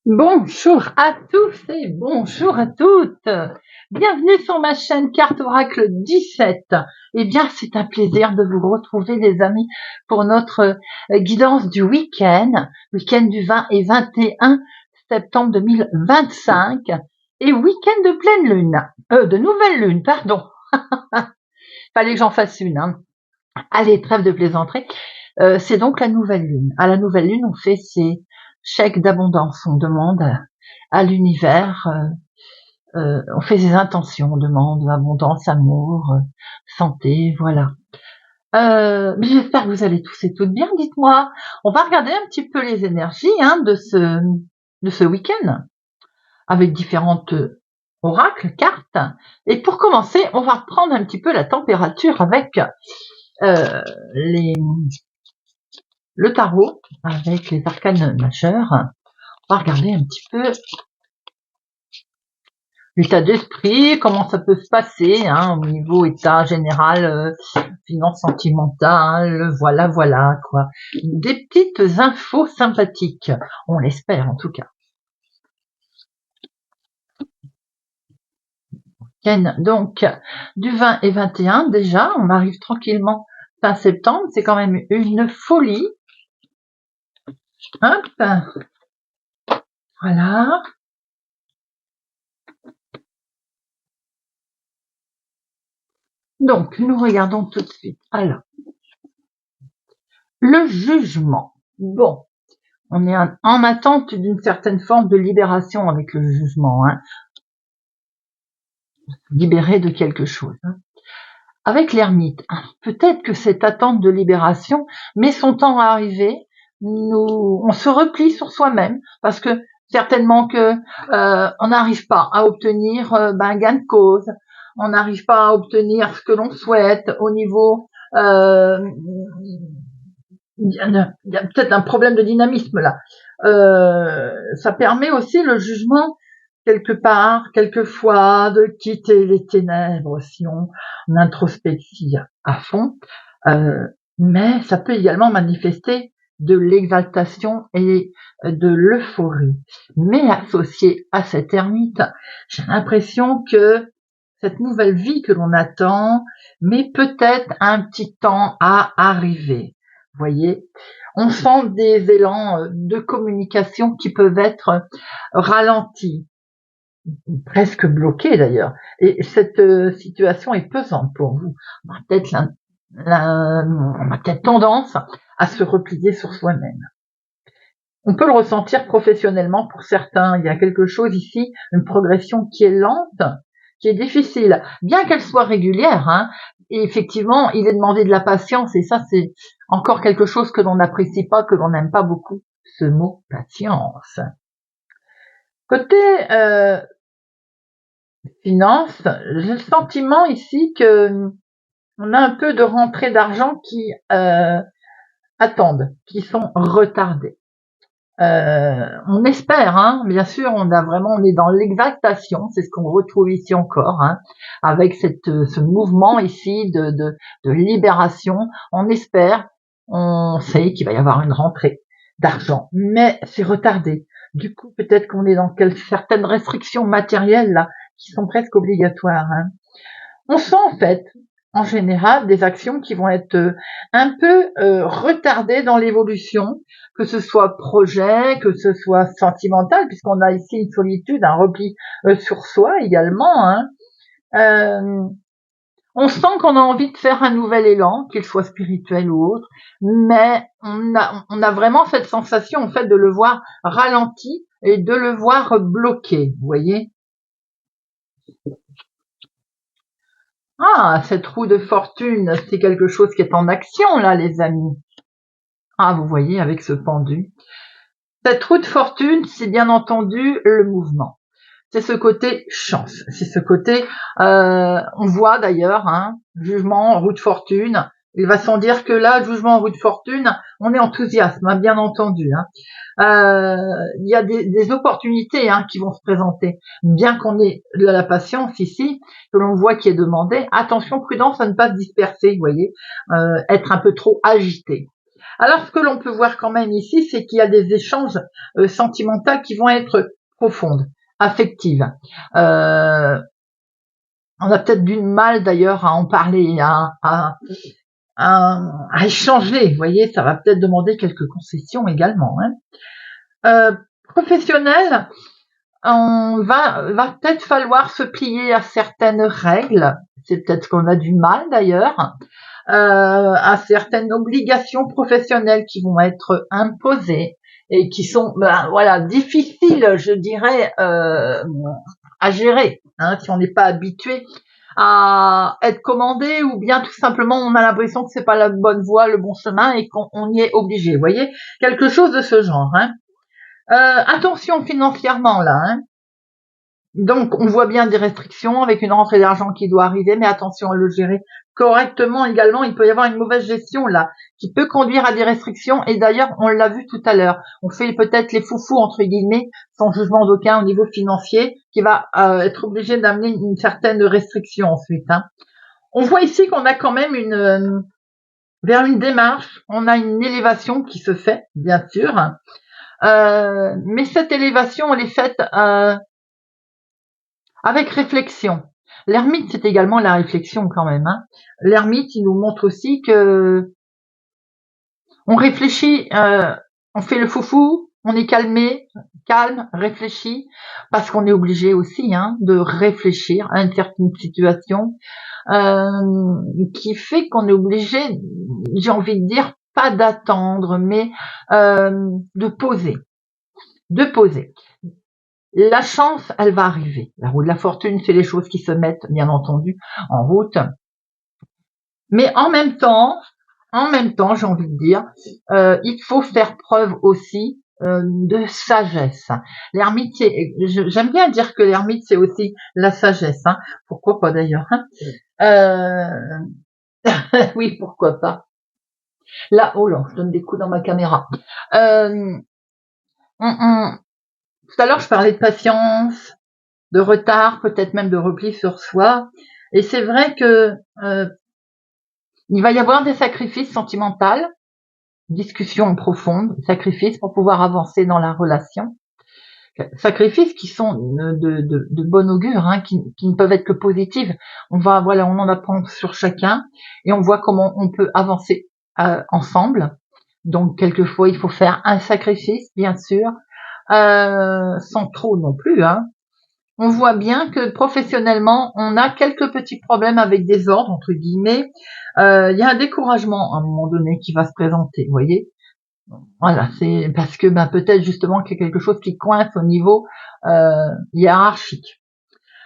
Bonjour à tous et bonjour à toutes. Bienvenue sur ma chaîne Carte Oracle 17. Eh bien, c'est un plaisir de vous retrouver les amis pour notre guidance du week-end du 20 et 21 septembre 2025 et week-end de pleine lune, de nouvelle lune, pardon. Fallait que j'en fasse une. Allez, trêve de plaisanterie. C'est donc la nouvelle lune. À la nouvelle lune, on fait ses chèques d'abondance. On demande à l'univers, on fait ses intentions, on demande abondance, amour, santé, voilà. Mais j'espère que vous allez tous et toutes bien. Dites-moi, on va regarder un petit peu les énergies de ce week-end avec différentes oracles, cartes. Et pour commencer, on va reprendre un petit peu la température avec le tarot, avec les arcanes majeurs. On va regarder un petit peu l'état d'esprit, comment ça peut se passer au niveau état général, finance sentimentale, voilà quoi. Des petites infos sympathiques, on l'espère en tout cas. Donc, du 20 et 21 déjà, on arrive tranquillement fin septembre, c'est quand même une folie. Hop, voilà. Donc, nous regardons tout de suite. Alors, le jugement. Bon, on est en attente d'une certaine forme de libération avec le jugement. Libéré de quelque chose. Avec l'ermite, peut-être que cette attente de libération met son temps à arriver. On se replie sur soi-même parce que certainement que on n'arrive pas à obtenir un gain de cause. On n'arrive pas à obtenir ce que l'on souhaite au niveau il y a peut-être un problème de dynamisme là. Ça permet aussi le jugement quelque part, quelquefois, de quitter les ténèbres si on introspective à fond. Mais ça peut également manifester de l'exaltation et de l'euphorie. Mais associé à cette ermite, j'ai l'impression que cette nouvelle vie que l'on attend met peut-être un petit temps à arriver. Vous voyez, on sent des élans de communication qui peuvent être ralentis, presque bloqués d'ailleurs. Et cette situation est pesante pour vous. On a peut-être tendance à se replier sur soi-même. On peut le ressentir professionnellement pour certains. Il y a quelque chose ici, une progression qui est lente, qui est difficile, bien qu'elle soit régulière. Et effectivement, il est demandé de la patience, et ça, c'est encore quelque chose que l'on n'apprécie pas, que l'on n'aime pas beaucoup, ce mot patience. Côté finance, j'ai le sentiment ici que on a un peu de rentrée d'argent qui attendent, qui sont retardées. On espère, bien sûr, on est dans l'exaltation, c'est ce qu'on retrouve ici encore, avec ce mouvement ici de libération. On espère, on sait qu'il va y avoir une rentrée d'argent, mais c'est retardé. Du coup, peut-être qu'on est dans certaines restrictions matérielles là qui sont presque obligatoires. On sent en fait, en général, des actions qui vont être un peu retardées dans l'évolution, que ce soit projet, que ce soit sentimental, puisqu'on a ici une solitude, un repli sur soi également. On sent qu'on a envie de faire un nouvel élan, qu'il soit spirituel ou autre, mais on a vraiment cette sensation en fait de le voir ralenti et de le voir bloqué, vous voyez. Ah, cette roue de fortune, c'est quelque chose qui est en action, là, les amis. Ah, vous voyez, avec ce pendu. Cette roue de fortune, c'est bien entendu le mouvement. C'est ce côté chance. C'est ce côté, on voit d'ailleurs, jugement, roue de fortune. Il va sans dire que là, jugement, roue de fortune, on est enthousiasme, bien entendu. Il y a des opportunités qui vont se présenter. Bien qu'on ait de la patience ici, que l'on voit qui est demandé, attention, prudence à ne pas se disperser, vous voyez, être un peu trop agité. Alors, ce que l'on peut voir quand même ici, c'est qu'il y a des échanges sentimentaux qui vont être profondes, affectives. On a peut-être du mal d'ailleurs à en parler, à échanger. Vous voyez, ça va peut-être demander quelques concessions également. Professionnel, on va peut-être falloir se plier à certaines règles. C'est peut-être qu'on a du mal d'ailleurs. À certaines obligations professionnelles qui vont être imposées et qui sont voilà difficiles, je dirais, à gérer, hein, si on n'est pas habitué à être commandé, ou bien tout simplement on a l'impression que c'est pas la bonne voie, le bon chemin, et qu'on y est obligé. Vous voyez, quelque chose de ce genre. Attention financièrement là. Donc, on voit bien des restrictions avec une rentrée d'argent qui doit arriver, mais attention à le gérer correctement également. Il peut y avoir une mauvaise gestion là, qui peut conduire à des restrictions. Et d'ailleurs, on l'a vu tout à l'heure, on fait peut-être les foufous entre guillemets, sans jugement d'aucun au niveau financier, qui va être obligé d'amener une certaine restriction ensuite. On voit ici qu'on a quand même vers une démarche, on a une élévation qui se fait, bien sûr, mais cette élévation, elle est faite avec réflexion. L'ermite, c'est également la réflexion quand même. L'ermite, il nous montre aussi que on réfléchit, on fait le foufou, on est calme, réfléchi, parce qu'on est obligé aussi de réfléchir à une certaine situation qui fait qu'on est obligé, j'ai envie de dire, pas d'attendre, mais de poser. La chance, elle va arriver. La roue de la fortune, c'est les choses qui se mettent, bien entendu, en route. Mais en même temps, j'ai envie de dire, il faut faire preuve aussi de sagesse. L'ermite, j'aime bien dire que l'ermite, c'est aussi la sagesse. Pourquoi pas d'ailleurs. Oui, pourquoi pas. Là, oh là, je donne des coups dans ma caméra. Tout à l'heure, je parlais de patience, de retard, peut-être même de repli sur soi. Et c'est vrai que il va y avoir des sacrifices sentimentaux, discussions profondes, sacrifices pour pouvoir avancer dans la relation. Sacrifices qui sont de bon augure, qui ne peuvent être que positifs. On en apprend sur chacun et on voit comment on peut avancer ensemble. Donc quelquefois il faut faire un sacrifice, bien sûr, sans trop non plus. On voit bien que professionnellement, on a quelques petits problèmes avec des ordres, entre guillemets. Il y a un découragement à un moment donné qui va se présenter, vous voyez. Voilà, c'est parce que peut-être justement qu'il y a quelque chose qui coince au niveau hiérarchique.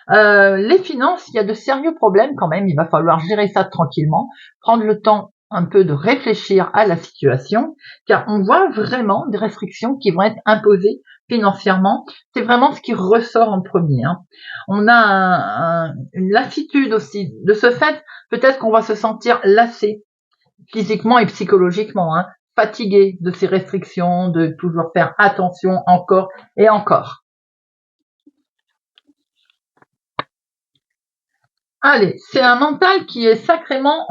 Les finances, il y a de sérieux problèmes quand même, il va falloir gérer ça tranquillement, prendre le temps un peu de réfléchir à la situation, car on voit vraiment des restrictions qui vont être imposées financièrement. C'est vraiment ce qui ressort en premier. On a une lassitude aussi. De ce fait, peut-être qu'on va se sentir lassé physiquement et psychologiquement, fatigué de ces restrictions, de toujours faire attention encore et encore. Allez, c'est un mental qui est sacrément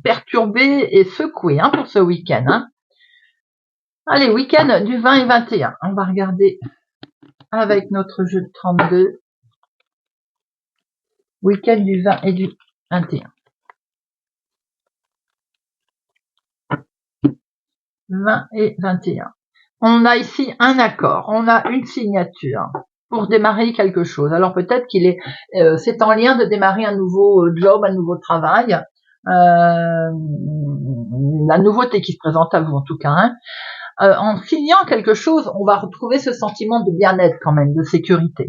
perturbé et secoué pour ce week-end. Allez, week-end du 20 et 21. On va regarder avec notre jeu de 32. Week-end du 20 et du 21. 20 et 21. On a ici un accord, on a une signature pour démarrer quelque chose. Alors peut-être c'est en lien de démarrer un nouveau job, un nouveau travail, la nouveauté qui se présente à vous en tout cas. En signant quelque chose, on va retrouver ce sentiment de bien-être quand même, de sécurité.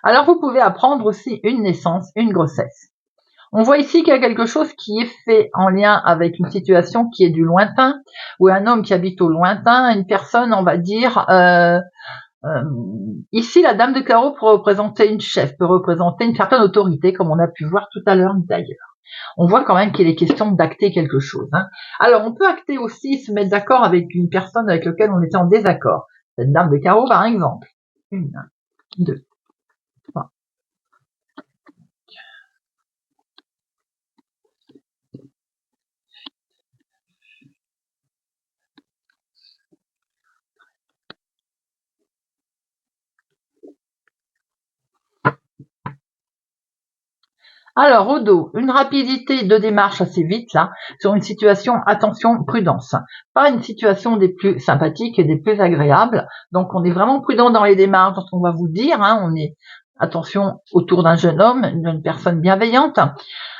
Alors vous pouvez apprendre aussi une naissance, une grossesse. On voit ici qu'il y a quelque chose qui est fait en lien avec une situation qui est du lointain, ou un homme qui habite au lointain, une personne, on va dire, ici la dame de carreau peut représenter une chef, peut représenter une certaine autorité, comme on a pu voir tout à l'heure d'ailleurs. On voit quand même qu'il est question d'acter quelque chose. Alors on peut acter aussi, se mettre d'accord avec une personne avec laquelle on était en désaccord. Cette dame de carreau par exemple. 1, 2, 3. Alors, au dos, une rapidité de démarche assez vite, là, sur une situation, attention, prudence. Pas une situation des plus sympathiques et des plus agréables. Donc, on est vraiment prudent dans les démarches dont on va vous dire, hein, on est, attention, autour d'un jeune homme, d'une personne bienveillante.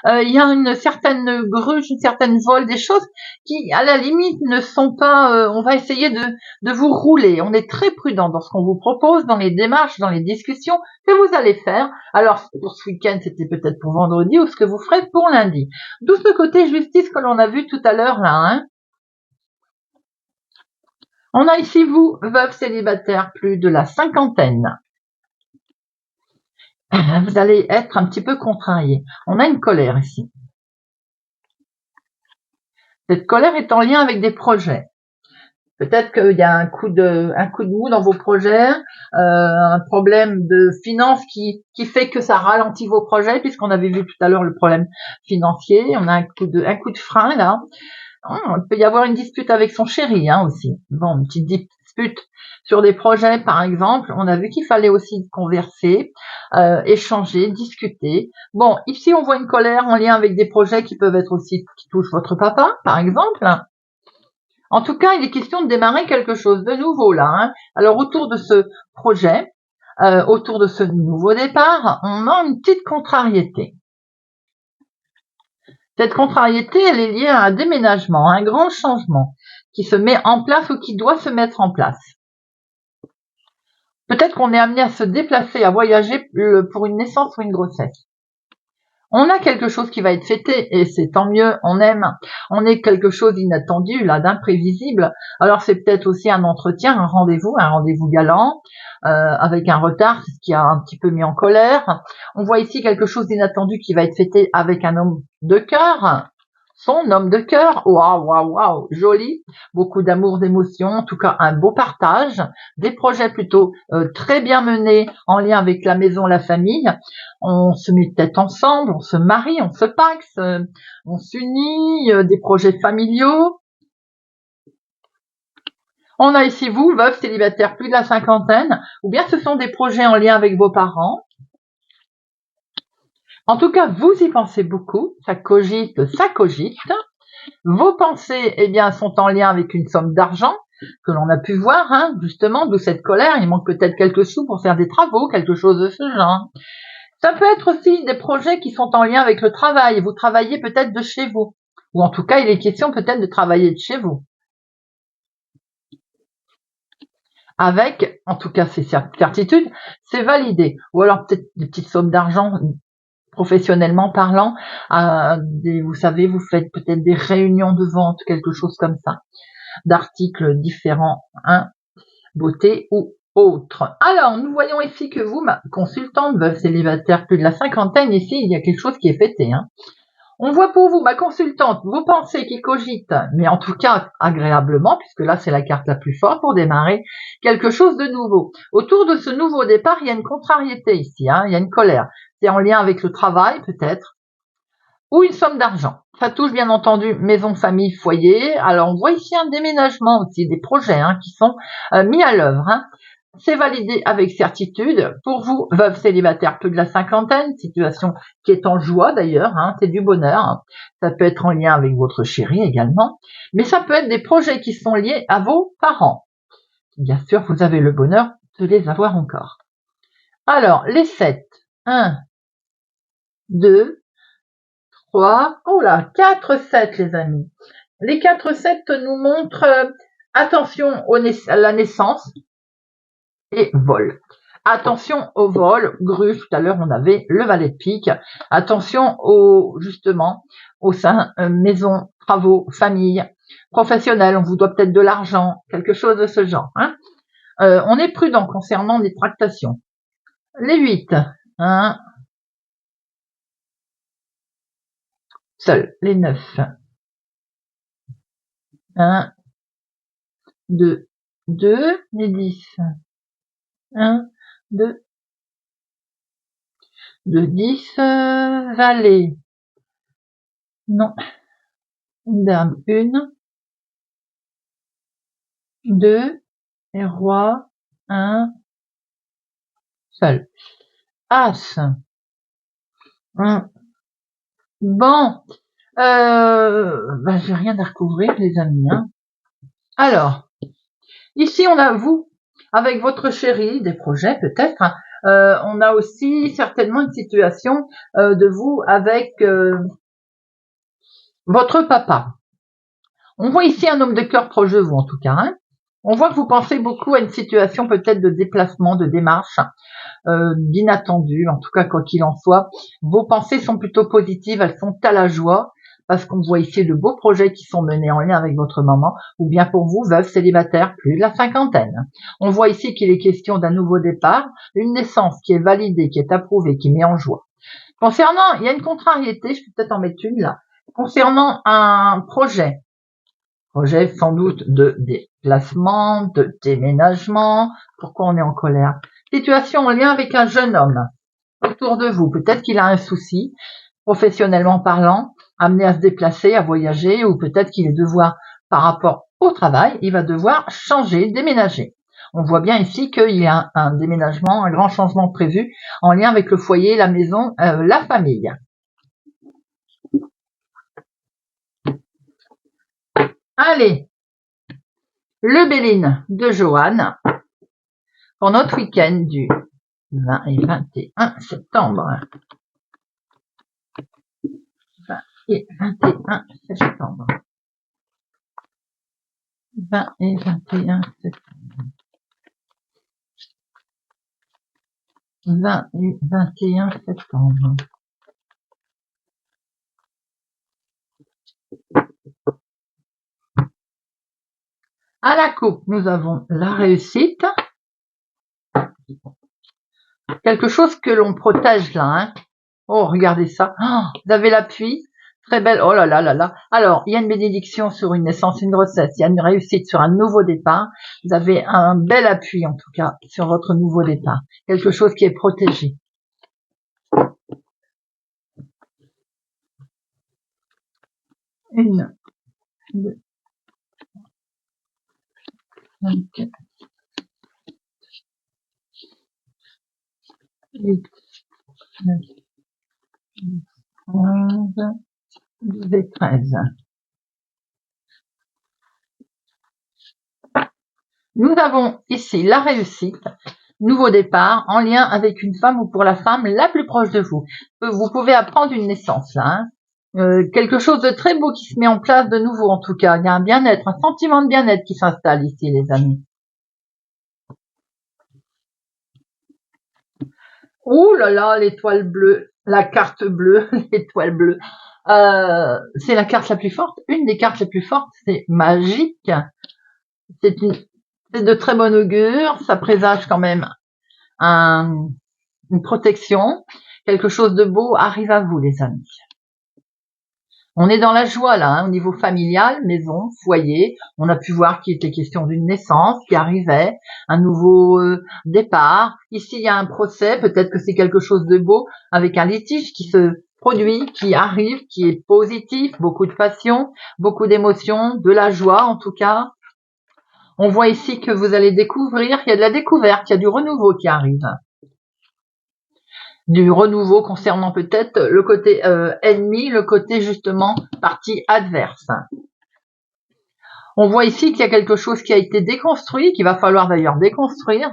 Il y a une certaine gruge, une certaine vol, des choses qui, à la limite, ne sont pas, on va essayer de vous rouler. On est très prudent dans ce qu'on vous propose, dans les démarches, dans les discussions que vous allez faire. Alors, pour ce week-end, c'était peut-être pour vendredi ou ce que vous ferez pour lundi. D'où ce côté justice que l'on a vu tout à l'heure, là, hein. On a ici vous, veuve célibataire, plus de la cinquantaine. Vous allez être un petit peu contrarié. On a une colère ici. Cette colère est en lien avec des projets. Peut-être qu'il y a un coup de mou dans vos projets, un problème de finance qui fait que ça ralentit vos projets, puisqu'on avait vu tout à l'heure le problème financier. On a un coup de frein là. Il peut y avoir une dispute avec son chéri, hein, aussi. Bon, une petite dispute sur des projets, par exemple. On a vu qu'il fallait aussi converser, échanger, discuter. Bon, ici on voit une colère en lien avec des projets qui peuvent être aussi qui touchent votre papa, par exemple. En tout cas, il est question de démarrer quelque chose de nouveau là, hein. Alors autour de ce projet, autour de ce nouveau départ, on a une petite contrariété. Cette contrariété, elle est liée à un déménagement, à un grand changement qui se met en place ou qui doit se mettre en place. Peut-être qu'on est amené à se déplacer, à voyager pour une naissance ou une grossesse. On a quelque chose qui va être fêté et c'est tant mieux, on aime. On est quelque chose d'inattendu, là, d'imprévisible. Alors c'est peut-être aussi un entretien, un rendez-vous galant, avec un retard, ce qui a un petit peu mis en colère. On voit ici quelque chose d'inattendu qui va être fêté avec un homme de cœur. Son homme de cœur, waouh, waouh, waouh, joli, beaucoup d'amour, d'émotion, en tout cas un beau partage, des projets plutôt très bien menés en lien avec la maison, la famille. On se met tête ensemble, on se marie, on se paxe, on s'unit, des projets familiaux. On a ici vous, veuve célibataire, plus de la cinquantaine, ou bien ce sont des projets en lien avec vos parents. En tout cas, vous y pensez beaucoup, ça cogite, ça cogite. Vos pensées, eh bien, sont en lien avec une somme d'argent que l'on a pu voir, hein, justement, d'où cette colère. Il manque peut-être quelques sous pour faire des travaux, quelque chose de ce genre. Ça peut être aussi des projets qui sont en lien avec le travail. Vous travaillez peut-être de chez vous. Ou en tout cas, il est question peut-être de travailler de chez vous. Avec, en tout cas, ces certitudes, c'est validé. Ou alors peut-être des petites sommes d'argent professionnellement parlant, vous savez, vous faites peut-être des réunions de vente, quelque chose comme ça, d'articles différents, hein, beauté ou autre. Alors, nous voyons ici que vous, ma consultante, veuve célibataire, plus de la cinquantaine, ici, il y a quelque chose qui est fêté, hein. On voit pour vous, ma consultante, vos pensées qui cogitent, mais en tout cas agréablement, puisque là c'est la carte la plus forte pour démarrer quelque chose de nouveau. Autour de ce nouveau départ, il y a une contrariété ici, hein, il y a une colère. C'est en lien avec le travail peut-être, ou une somme d'argent. Ça touche bien entendu maison, famille, foyer. Alors on voit ici un déménagement aussi, des projets, hein, qui sont mis à l'œuvre, hein. C'est validé avec certitude. Pour vous, veuve célibataire, plus de la cinquantaine, situation qui est en joie d'ailleurs, hein, c'est du bonheur, hein. Ça peut être en lien avec votre chéri également, mais ça peut être des projets qui sont liés à vos parents. Bien sûr, vous avez le bonheur de les avoir encore. Alors, les 7. 1, 2, 3, oh là, 4 7 les amis. Les 4 7 nous montrent attention à la naissance et vol. Attention au vol, grue, tout à l'heure on avait le valet de pique. Attention justement, au sein maison, travaux, famille, professionnel, on vous doit peut-être de l'argent, quelque chose de ce genre, hein. On est prudent concernant les tractations. Les 8, 1, seul. Les 9, 1, 2, 2. Les 10, 1, 2, 2, 10, valet. Non. Dame, 1, 2, et roi, 1, seul. As, 1, Bon, j'ai rien à recouvrir, les amis. Hein. Alors, ici, on a vous, avec votre chéri, des projets peut-être. Hein. On a aussi certainement une situation de vous avec votre papa. On voit ici un homme de cœur proche de vous, en tout cas. Hein. On voit que vous pensez beaucoup à une situation peut-être de déplacement, de démarche, d'inattendu, en tout cas quoi qu'il en soit. Vos pensées sont plutôt positives, elles sont à la joie, parce qu'on voit ici de beaux projets qui sont menés en lien avec votre maman, ou bien pour vous, veuve, célibataire, plus de la cinquantaine. On voit ici qu'il est question d'un nouveau départ, une naissance qui est validée, qui est approuvée, qui met en joie. Concernant, il y a une contrariété, je peux peut-être en mettre une là, concernant un projet sans doute de déplacement, de déménagement. Pourquoi on est en colère? Situation en lien avec un jeune homme autour de vous. Peut-être qu'il a un souci, professionnellement parlant, amené à se déplacer, à voyager, ou peut-être qu'il est devoir, par rapport au travail, il va devoir changer, déménager. On voit bien ici qu'il y a un déménagement, un grand changement prévu en lien avec le foyer, la maison, la famille. Allez, le Béline de Joanne pour notre week-end du 20 et 21 septembre. 20 et 21 septembre. 20 et 21 septembre. 20 et 21 septembre. À la coupe, nous avons la réussite. Quelque chose que l'on protège là. Hein. Oh, regardez ça. Oh, vous avez l'appui. Très belle. Oh là là là là. Alors, il y a une bénédiction sur une naissance, une grossesse. Il y a une réussite sur un nouveau départ. Vous avez un bel appui, en tout cas, sur votre nouveau départ. Quelque chose qui est protégé. Une, deux, 24, 8, 9, 10, 11, 12 et 13. Nous avons ici la réussite, nouveau départ, en lien avec une femme ou pour la femme la plus proche de vous. Vous pouvez apprendre une naissance là. Hein. Quelque chose de très beau qui se met en place de nouveau en tout cas. Il y a un bien-être, un sentiment de bien-être qui s'installe ici les amis. Ouh là là, l'étoile bleue, la carte bleue, l'étoile bleue. C'est la carte la plus forte. Une des cartes les plus fortes, c'est magique. C'est de très bon augure. Ça présage quand même une protection. Quelque chose de beau arrive à vous, les amis. On est dans la joie là, hein, au niveau familial, maison, foyer. On a pu voir qu'il était question d'une naissance qui arrivait, un nouveau départ. Ici, il y a un procès, peut-être que c'est quelque chose de beau, avec un litige qui se produit, qui arrive, qui est positif, beaucoup de passion, beaucoup d'émotions, de la joie en tout cas. On voit ici que vous allez découvrir, il y a de la découverte, il y a du renouveau qui arrive. Du renouveau concernant peut-être le côté ennemi, le côté justement partie adverse. On voit ici qu'il y a quelque chose qui a été déconstruit, qu'il va falloir d'ailleurs déconstruire.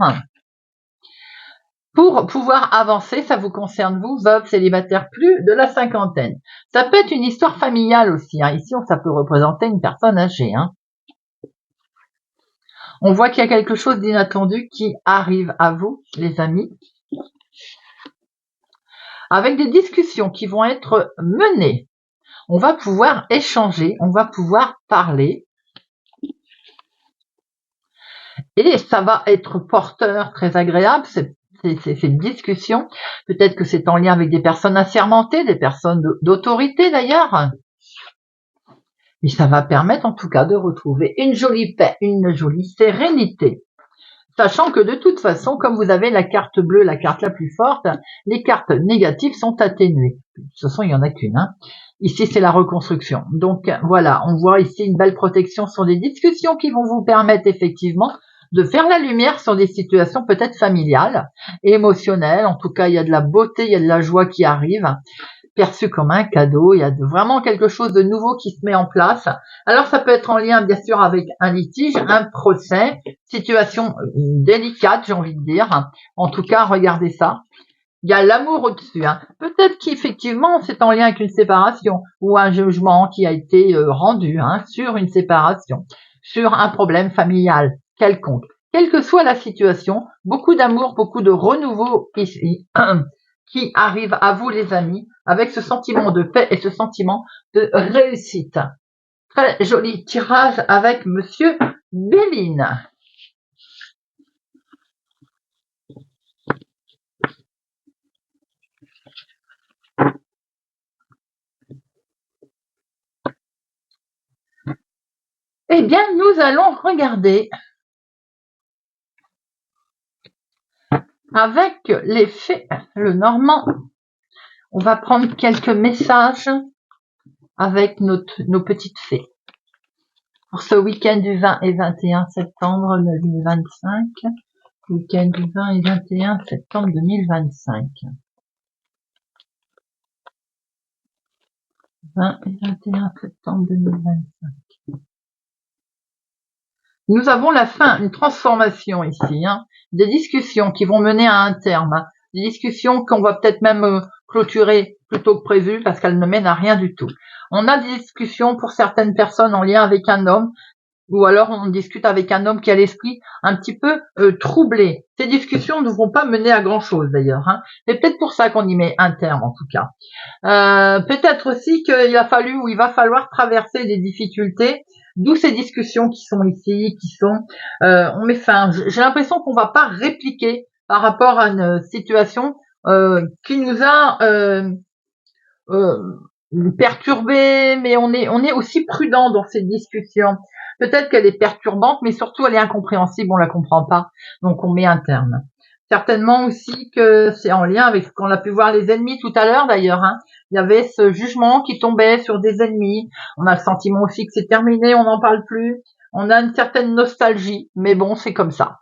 Pour pouvoir avancer, ça vous concerne vous, veuve, célibataire, plus de la cinquantaine. Ça peut être une histoire familiale aussi. Hein. Ici, ça peut représenter une personne âgée. Hein. On voit qu'il y a quelque chose d'inattendu qui arrive à vous, les amis. Avec des discussions qui vont être menées. On va pouvoir échanger, on va pouvoir parler. Et ça va être porteur, très agréable, cette discussion. Peut-être que c'est en lien avec des personnes assermentées, des personnes d'autorité d'ailleurs. Et ça va permettre en tout cas de retrouver une jolie paix, une jolie sérénité. Sachant que de toute façon, comme vous avez la carte bleue, la carte la plus forte, les cartes négatives sont atténuées. De toute façon, il n'y en a qu'une. Hein. Ici, c'est la reconstruction. Donc voilà, on voit ici une belle protection sur des discussions qui vont vous permettre effectivement de faire la lumière sur des situations peut-être familiales, émotionnelles. En tout cas, il y a de la beauté, il y a de la joie qui arrive. perçu comme un cadeau. Il y a vraiment quelque chose de nouveau qui se met en place. Alors ça peut être en lien bien sûr avec un litige, un procès, situation délicate, j'ai envie de dire. En tout cas, regardez ça. Il y a l'amour au-dessus. Hein. Peut-être qu'effectivement c'est en lien avec une séparation ou un jugement qui a été rendu sur une séparation, sur un problème familial quelconque. Quelle que soit la situation, beaucoup d'amour, beaucoup de renouveau ici qui arrive à vous les amis avec ce sentiment de paix et ce sentiment de réussite. Très joli tirage avec Monsieur Béline. Eh bien, nous allons regarder avec les fées, le normand. On va prendre quelques messages avec nos petites fées. Pour ce week-end du 20 et 21 septembre 2025, week-end du 20 et 21 septembre 2025. 20 et 21 septembre 2025. Nous avons la fin, une transformation ici, des discussions qui vont mener à un terme, des discussions qu'on va peut-être même clôturer plutôt que prévu parce qu'elles ne mènent à rien du tout. On a des discussions pour certaines personnes en lien avec un homme, ou alors on discute avec un homme qui a l'esprit un petit peu troublé. Ces discussions ne vont pas mener à grand-chose d'ailleurs. C'est peut-être pour ça qu'on y met un terme en tout cas. Peut-être aussi qu'il a fallu ou il va falloir traverser des difficultés, d'où ces discussions qui sont ici, qui sont on met fin. J'ai l'impression qu'on va pas répliquer par rapport à une situation qui nous a perturbé, mais on est aussi prudent dans cette discussion. Peut-être qu'elle est perturbante, mais surtout elle est incompréhensible, on la comprend pas, donc on met un terme. Certainement aussi que c'est en lien avec ce qu'on a pu voir les ennemis tout à l'heure d'ailleurs. Il y avait ce jugement qui tombait sur des ennemis. On a le sentiment aussi que c'est terminé, on n'en parle plus. On a une certaine nostalgie, mais bon, c'est comme ça.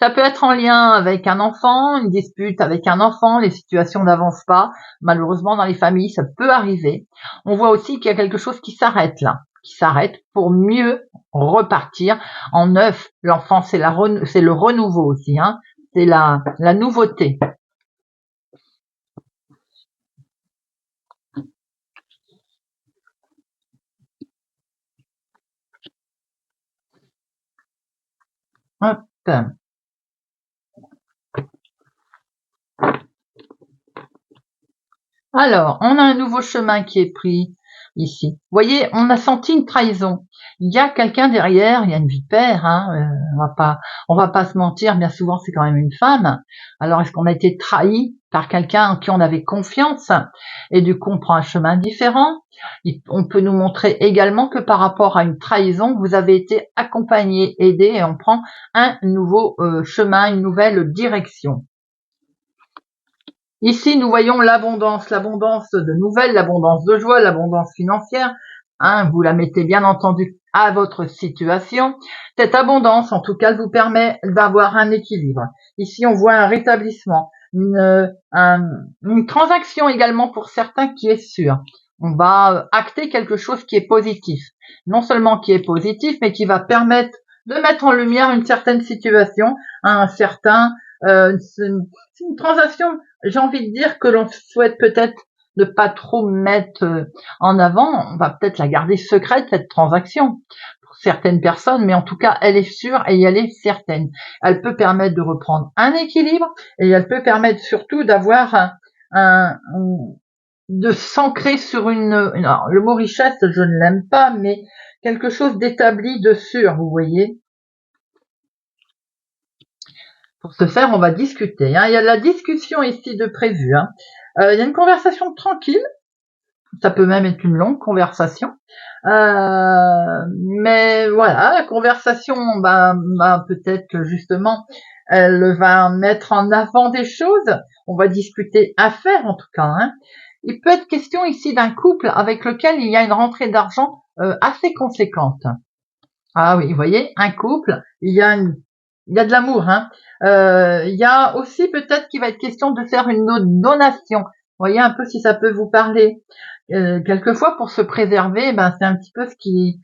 Ça peut être en lien avec un enfant, une dispute avec un enfant, les situations n'avancent pas. Malheureusement, dans les familles, ça peut arriver. On voit aussi qu'il y a quelque chose qui s'arrête là, qui s'arrête pour mieux repartir en neuf. L'enfant, c'est le renouveau aussi, c'est la nouveauté. Hop. Alors, on a un nouveau chemin qui est pris ici. Vous voyez, on a senti une trahison. Il y a quelqu'un derrière, il y a une vipère, on va pas se mentir, bien souvent c'est quand même une femme. Alors est-ce qu'on a été trahi par quelqu'un en qui on avait confiance et du coup on prend un chemin différent? On peut nous montrer également que par rapport à une trahison, vous avez été accompagné, aidé et on prend un nouveau chemin, une nouvelle direction. Ici, nous voyons l'abondance de nouvelles, l'abondance de joie, l'abondance financière. Vous la mettez bien entendu à votre situation. Cette abondance, en tout cas, elle vous permet d'avoir un équilibre. Ici, on voit un rétablissement, une transaction également pour certains qui est sûre. On va acter quelque chose qui est positif. Non seulement qui est positif, mais qui va permettre de mettre en lumière une certaine situation, un certain c'est une transaction, j'ai envie de dire, que l'on souhaite peut-être ne pas trop mettre en avant. On va peut-être la garder secrète, cette transaction, pour certaines personnes, mais en tout cas, elle est sûre et elle est certaine. Elle peut permettre de reprendre un équilibre et elle peut permettre surtout d'avoir de s'ancrer sur alors, le mot richesse, je ne l'aime pas, mais quelque chose d'établi, de sûr, vous voyez. Pour ce faire, on va discuter. Il y a de la discussion ici de prévu. Il y a une conversation tranquille. Ça peut même être une longue conversation. Mais voilà, la conversation, peut-être que justement, elle va mettre en avant des choses. On va discuter affaires en tout cas. Il peut être question ici d'un couple avec lequel il y a une rentrée d'argent assez conséquente. Ah oui, vous voyez, un couple, il y a de l'amour. Il y a aussi peut-être qu'il va être question de faire une donation Voyez un peu si ça peut vous parler. Quelquefois, pour se préserver, ben c'est un petit peu ce qu'il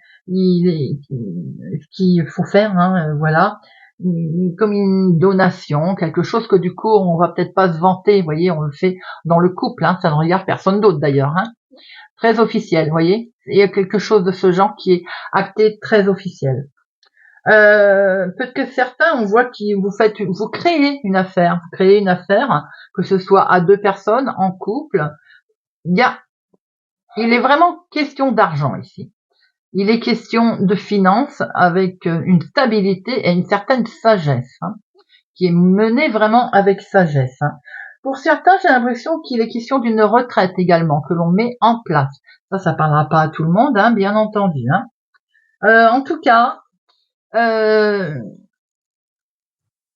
faut faire, hein, voilà. Comme une donation, quelque chose que du coup on va peut-être pas se vanter, vous voyez, on le fait dans le couple, hein, ça ne regarde personne d'autre d'ailleurs, hein. Très officiel, vous voyez. Il y a quelque chose de ce genre qui est acté, très officiel. Peut-être que certains, on voit que vous créez une affaire, que ce soit à 2 personnes, en couple. Il est vraiment question d'argent ici. Il est question de finances avec une stabilité et une certaine sagesse, hein, qui est menée vraiment avec sagesse, hein. Pour certains, j'ai l'impression qu'il est question d'une retraite également, que l'on met en place. Ça parlera pas à tout le monde, hein, bien entendu, hein. En tout cas, euh,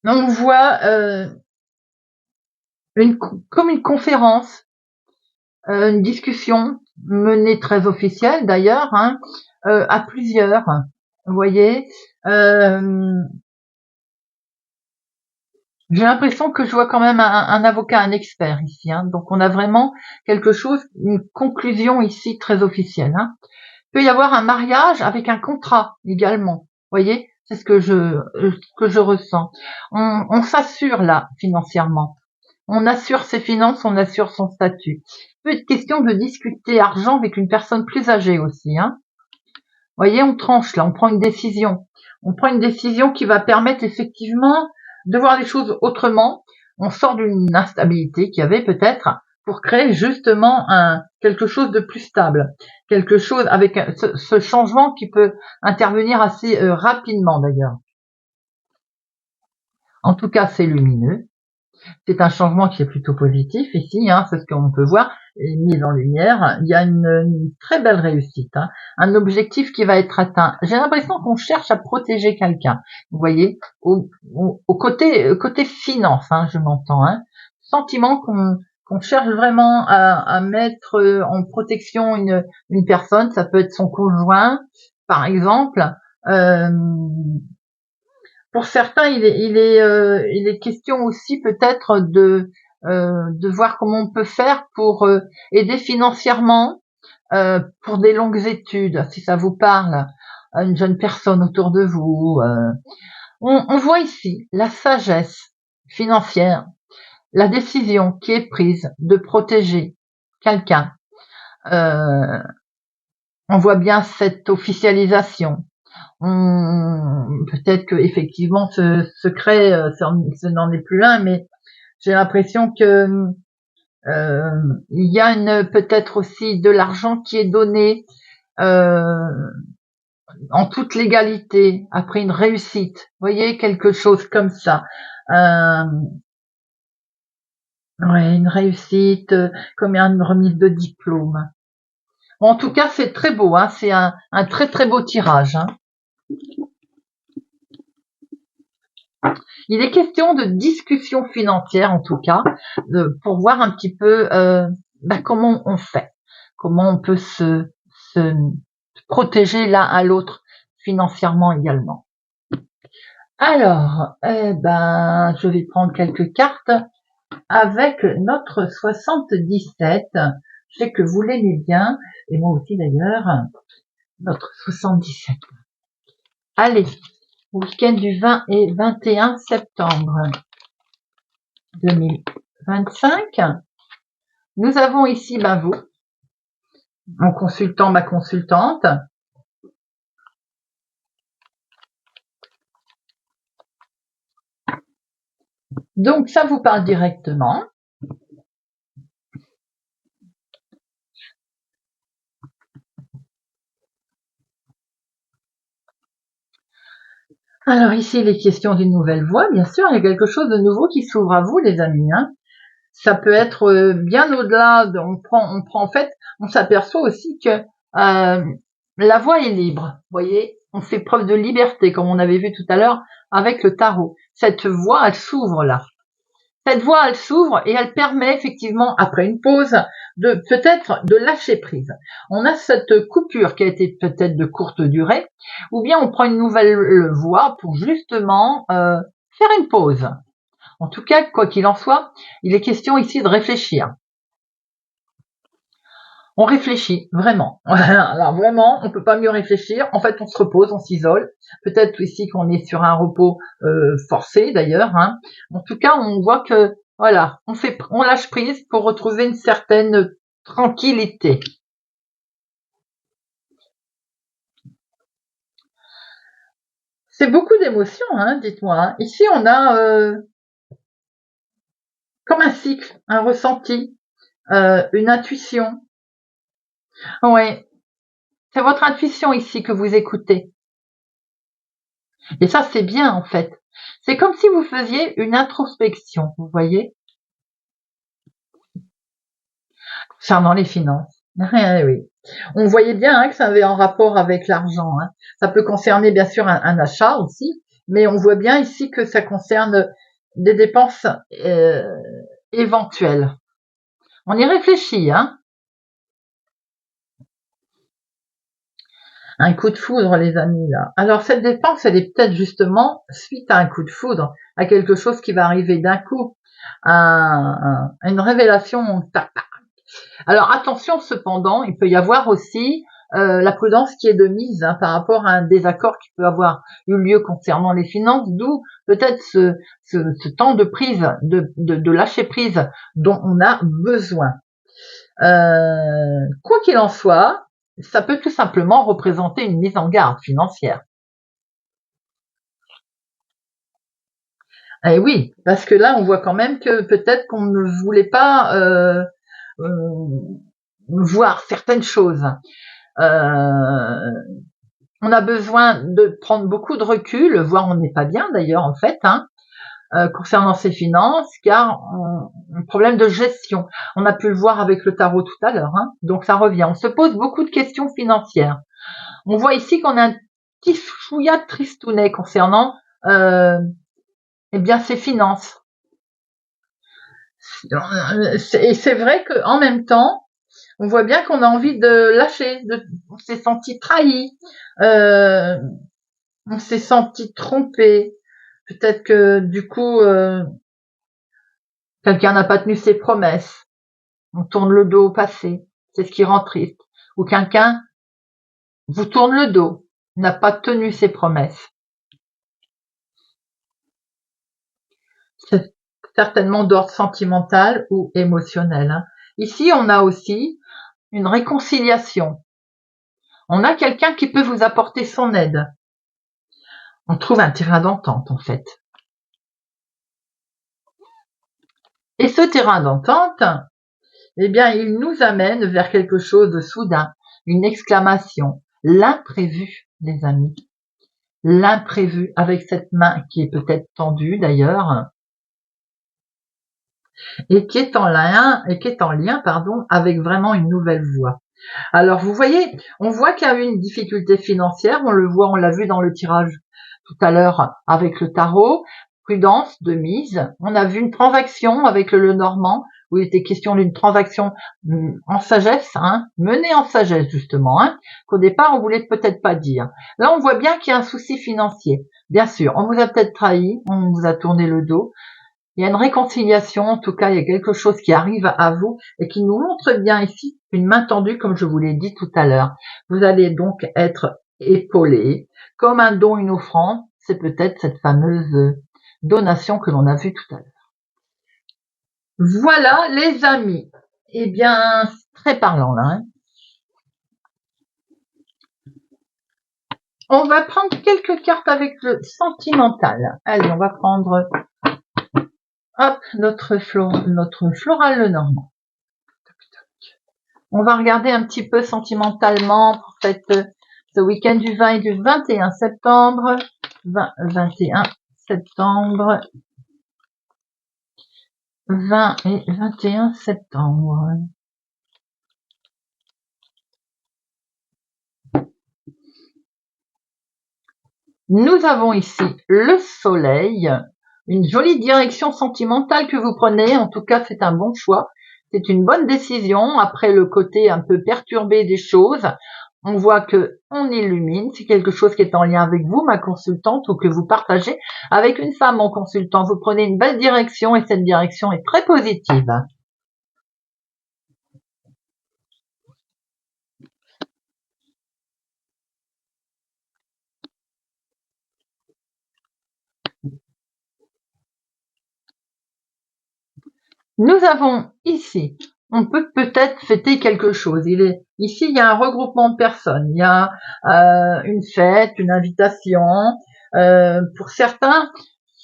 on voit comme une conférence, une discussion menée très officielle d'ailleurs, hein, à plusieurs. Vous voyez, j'ai l'impression que je vois quand même un avocat, un expert ici, hein. Donc on a vraiment quelque chose, une conclusion ici très officielle, hein. Il peut y avoir un mariage avec un contrat également. Vous voyez, c'est ce que je ressens. On s'assure là financièrement. On assure ses finances, on assure son statut. Il peut être question de discuter argent avec une personne plus âgée aussi, hein. Vous voyez, on tranche là, on prend une décision. On prend une décision qui va permettre effectivement de voir les choses autrement. On sort d'une instabilité qu'il y avait peut-être pour créer justement quelque chose de plus stable. Quelque chose avec ce changement qui peut intervenir assez rapidement d'ailleurs. En tout cas, c'est lumineux. C'est un changement qui est plutôt positif ici, hein, c'est ce qu'on peut voir, mis en lumière. Il y a une très belle réussite, hein, un objectif qui va être atteint. J'ai l'impression qu'on cherche à protéger quelqu'un, vous voyez, au côté finance, hein, je m'entends, hein, sentiment qu'on cherche vraiment à mettre en protection une personne, ça peut être son conjoint, par exemple. Euh, pour certains, il est question aussi peut-être de voir comment on peut faire pour aider financièrement pour des longues études, si ça vous parle, à une jeune personne autour de vous. On voit ici la sagesse financière, la décision qui est prise de protéger quelqu'un. Euh, on voit bien cette officialisation. Peut-être que effectivement ce secret, ce n'en est plus un, mais j'ai l'impression que il y a peut-être aussi de l'argent qui est donné euh, en toute légalité après une réussite. Vous voyez, quelque chose comme ça. Euh, ouais, une réussite, comme une remise de diplôme. Bon, en tout cas, c'est très beau, hein, c'est un très très beau tirage, hein. Il est question de discussion financière, en tout cas, pour voir un petit peu comment on fait, comment on peut se protéger l'un à l'autre financièrement également. Alors, je vais prendre quelques cartes avec notre 77. Je sais que vous l'aimez bien, et moi aussi d'ailleurs, notre 77. Allez, week-end du 20 et 21 septembre 2025. Nous avons ici vous, mon consultant, ma consultante. Donc ça vous parle directement. Alors ici, il est question d'une nouvelle voie, bien sûr, il y a quelque chose de nouveau qui s'ouvre à vous, les amis, hein. Ça peut être bien au-delà, on prend en fait, on s'aperçoit aussi que la voie est libre, vous voyez, on fait preuve de liberté, comme on avait vu tout à l'heure avec le tarot. Cette voie, elle s'ouvre là. Cette voie, elle s'ouvre et elle permet effectivement, après une pause, de peut-être de lâcher prise. On a cette coupure qui a été peut-être de courte durée, ou bien on prend une nouvelle voie pour justement faire une pause. En tout cas, quoi qu'il en soit, il est question ici de réfléchir. On réfléchit, vraiment. Alors vraiment, on peut pas mieux réfléchir. En fait, on se repose, on s'isole. Peut-être ici qu'on est sur un repos forcé d'ailleurs. Hein. En tout cas, on voit que voilà, on lâche prise pour retrouver une certaine tranquillité. C'est beaucoup d'émotions, hein, dites-moi. Hein. Ici, on a comme un cycle, un ressenti, une intuition. Oui, c'est votre intuition ici que vous écoutez. Et ça, c'est bien en fait. C'est comme si vous faisiez une introspection, vous voyez, concernant les finances. Oui. On voyait bien hein, que ça avait un rapport avec l'argent. Hein. Ça peut concerner bien sûr un achat aussi, mais on voit bien ici que ça concerne des dépenses éventuelles. On y réfléchit, hein. Un coup de foudre, les amis, là. Alors, cette dépense, elle est peut-être justement suite à un coup de foudre, à quelque chose qui va arriver d'un coup, à une révélation. Alors, attention, cependant, il peut y avoir aussi la prudence qui est de mise hein, par rapport à un désaccord qui peut avoir eu lieu concernant les finances, d'où peut-être ce temps de prise, de lâcher prise dont on a besoin. Quoi qu'il en soit, ça peut tout simplement représenter une mise en garde financière. Et oui, parce que là, on voit quand même que peut-être qu'on ne voulait pas voir certaines choses. On a besoin de prendre beaucoup de recul, voire on n'est pas bien d'ailleurs en fait, hein, concernant ses finances, car un problème de gestion. On a pu le voir avec le tarot tout à l'heure, hein, donc ça revient. On se pose beaucoup de questions financières. On voit ici qu'on a un petit chouïa de tristounet concernant eh bien ses finances. Et c'est vrai qu'en même temps, on voit bien qu'on a envie de lâcher, on s'est senti trahi, on s'est senti trompé. Peut-être que du coup, quelqu'un n'a pas tenu ses promesses. On tourne le dos au passé. C'est ce qui rend triste. Ou quelqu'un vous tourne le dos, n'a pas tenu ses promesses. C'est certainement d'ordre sentimental ou émotionnel. Hein. Ici, on a aussi une réconciliation. On a quelqu'un qui peut vous apporter son aide. On trouve un terrain d'entente, en fait. Et ce terrain d'entente, eh bien, il nous amène vers quelque chose de soudain, une exclamation, l'imprévu, les amis. L'imprévu, avec cette main qui est peut-être tendue d'ailleurs, et qui est en lien, avec vraiment une nouvelle voie. Alors, vous voyez, on voit qu'il y a eu une difficulté financière, on l'a vu dans le tirage tout à l'heure avec le tarot, prudence de mise. On a vu une transaction avec le Lenormand, où il était question d'une transaction en sagesse, hein, menée en sagesse justement, hein, qu'au départ on voulait peut-être pas dire. Là, on voit bien qu'il y a un souci financier. Bien sûr, on vous a peut-être trahi, on vous a tourné le dos, il y a une réconciliation, en tout cas, il y a quelque chose qui arrive à vous et qui nous montre bien ici une main tendue, comme je vous l'ai dit tout à l'heure. Vous allez donc être épaulé, comme un don, une offrande. C'est peut-être cette fameuse donation que l'on a vue tout à l'heure. Voilà, les amis. Eh bien, très parlant là. Hein. On va prendre quelques cartes avec le sentimental. Allez, on va prendre hop, notre floral Lenormand. On va regarder un petit peu sentimentalement pour ce week-end du 20 et du 21 septembre. 21 septembre. 20 et 21 septembre. Nous avons ici le soleil, une jolie direction sentimentale que vous prenez. En tout cas, c'est un bon choix. C'est une bonne décision. Après le côté un peu perturbé des choses, on voit que on illumine. C'est quelque chose qui est en lien avec vous, ma consultante, ou que vous partagez avec une femme, mon consultant. Vous prenez une belle direction et cette direction est très positive. Nous avons ici, on peut peut-être fêter quelque chose. Ici, il y a un regroupement de personnes, il y a une fête, une invitation. Pour certains,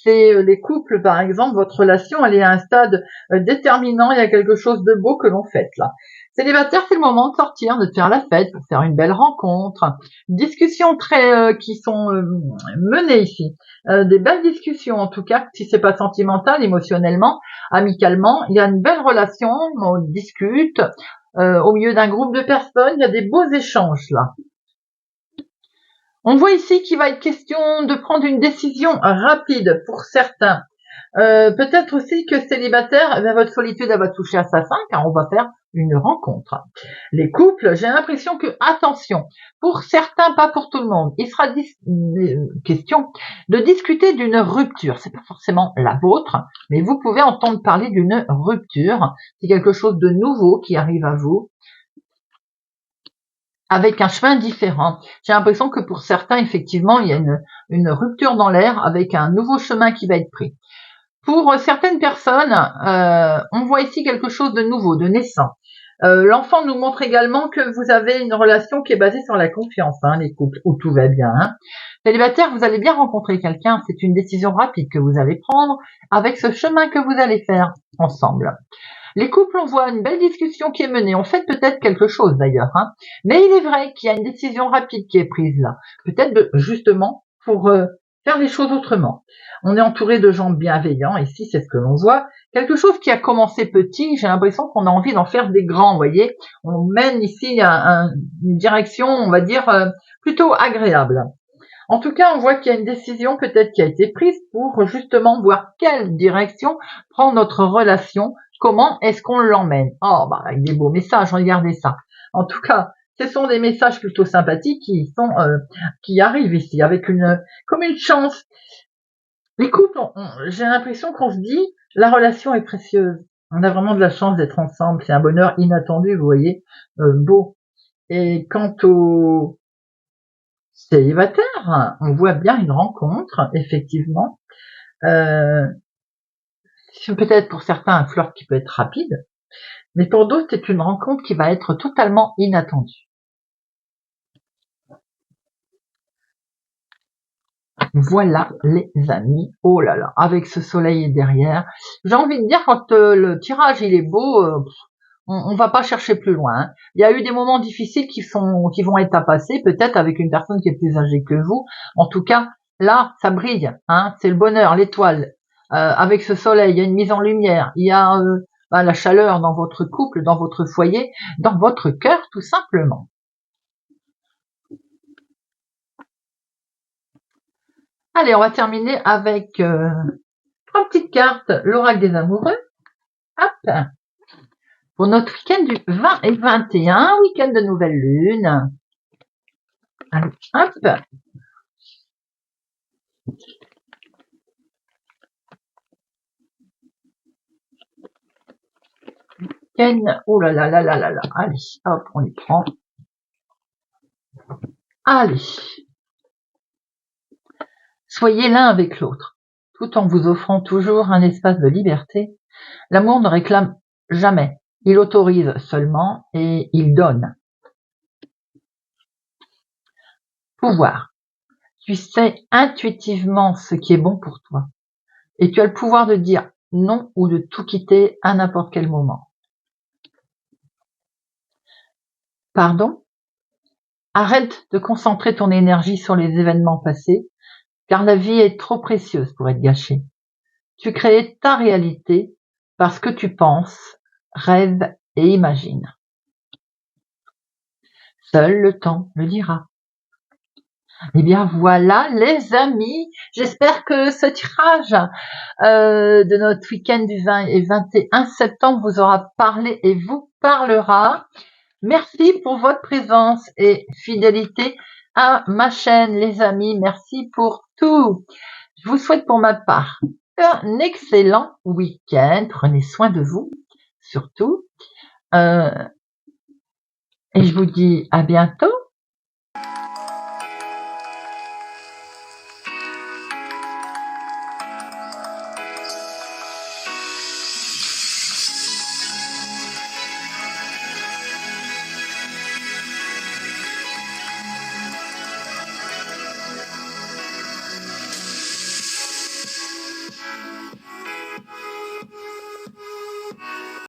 c'est les couples, par exemple, votre relation, elle est à un stade déterminant, il y a quelque chose de beau que l'on fête là. Célibataire, c'est le moment de sortir, de faire la fête, pour faire une belle rencontre. Discussions qui sont menées ici. Des belles discussions, en tout cas, si c'est pas sentimental, émotionnellement, amicalement, il y a une belle relation, on discute, au milieu d'un groupe de personnes, il y a des beaux échanges là. On voit ici qu'il va être question de prendre une décision rapide pour certains. Peut-être aussi que célibataire, votre solitude elle va toucher à sa fin car on va faire une rencontre. Les couples, j'ai l'impression que, attention, pour certains, pas pour tout le monde, il sera question de discuter d'une rupture. C'est pas forcément la vôtre, mais vous pouvez entendre parler d'une rupture. C'est quelque chose de nouveau qui arrive à vous, avec un chemin différent. J'ai l'impression que pour certains, effectivement, il y a une rupture dans l'air avec un nouveau chemin qui va être pris. Pour certaines personnes, on voit ici quelque chose de nouveau, de naissant. L'enfant nous montre également que vous avez une relation qui est basée sur la confiance, les couples, où tout va bien. Célibataire, vous allez bien rencontrer quelqu'un, c'est une décision rapide que vous allez prendre avec ce chemin que vous allez faire ensemble. Les couples, on voit une belle discussion qui est menée. On fait peut-être quelque chose d'ailleurs, mais il est vrai qu'il y a une décision rapide qui est prise là. Peut-être justement pour faire les choses autrement. On est entouré de gens bienveillants. Ici, c'est ce que l'on voit. Quelque chose qui a commencé petit, j'ai l'impression qu'on a envie d'en faire des grands, vous voyez. On mène ici une direction, on va dire, plutôt agréable. En tout cas, on voit qu'il y a une décision peut-être qui a été prise pour justement voir quelle direction prend notre relation, comment est-ce qu'on l'emmène. Oh, avec des beaux messages, regardez ça. En tout cas, ce sont des messages plutôt sympathiques qui arrivent ici avec comme une chance. Les couples, j'ai l'impression qu'on se dit, la relation est précieuse. On a vraiment de la chance d'être ensemble. C'est un bonheur inattendu, vous voyez, beau. Et quant au célibataire, on voit bien une rencontre, effectivement. Peut-être pour certains un flirt qui peut être rapide, mais pour d'autres c'est une rencontre qui va être totalement inattendue. Voilà les amis, oh là là, avec ce soleil derrière, j'ai envie de dire quand le tirage il est beau, on va pas chercher plus loin. Il y a eu des moments difficiles qui vont être à passer, peut-être avec une personne qui est plus âgée que vous. En tout cas, là, ça brille, c'est le bonheur, l'étoile. Avec ce soleil, il y a une mise en lumière, il y a la chaleur dans votre couple, dans votre foyer, dans votre cœur, tout simplement. Allez, on va terminer avec 3 petites cartes, l'oracle des amoureux. Hop, pour notre week-end du 20 et 21, week-end de nouvelle lune. Allez, hop. Oh là là là là là là. Allez, hop, on les prend. Allez. Soyez l'un avec l'autre, tout en vous offrant toujours un espace de liberté. L'amour ne réclame jamais. Il autorise seulement et il donne. Pouvoir. Tu sais intuitivement ce qui est bon pour toi. Et tu as le pouvoir de dire non ou de tout quitter à n'importe quel moment. Pardon? Arrête de concentrer ton énergie sur les événements passés, car la vie est trop précieuse pour être gâchée. Tu crées ta réalité parce que tu penses, rêves et imagines. Seul le temps le dira. Eh bien voilà les amis, j'espère que ce tirage de notre week-end du 20 et 21 septembre vous aura parlé et vous parlera. Merci pour votre présence et fidélité à ma chaîne les amis, merci pour tout. Je vous souhaite pour ma part un excellent week-end, prenez soin de vous surtout et je vous dis à bientôt.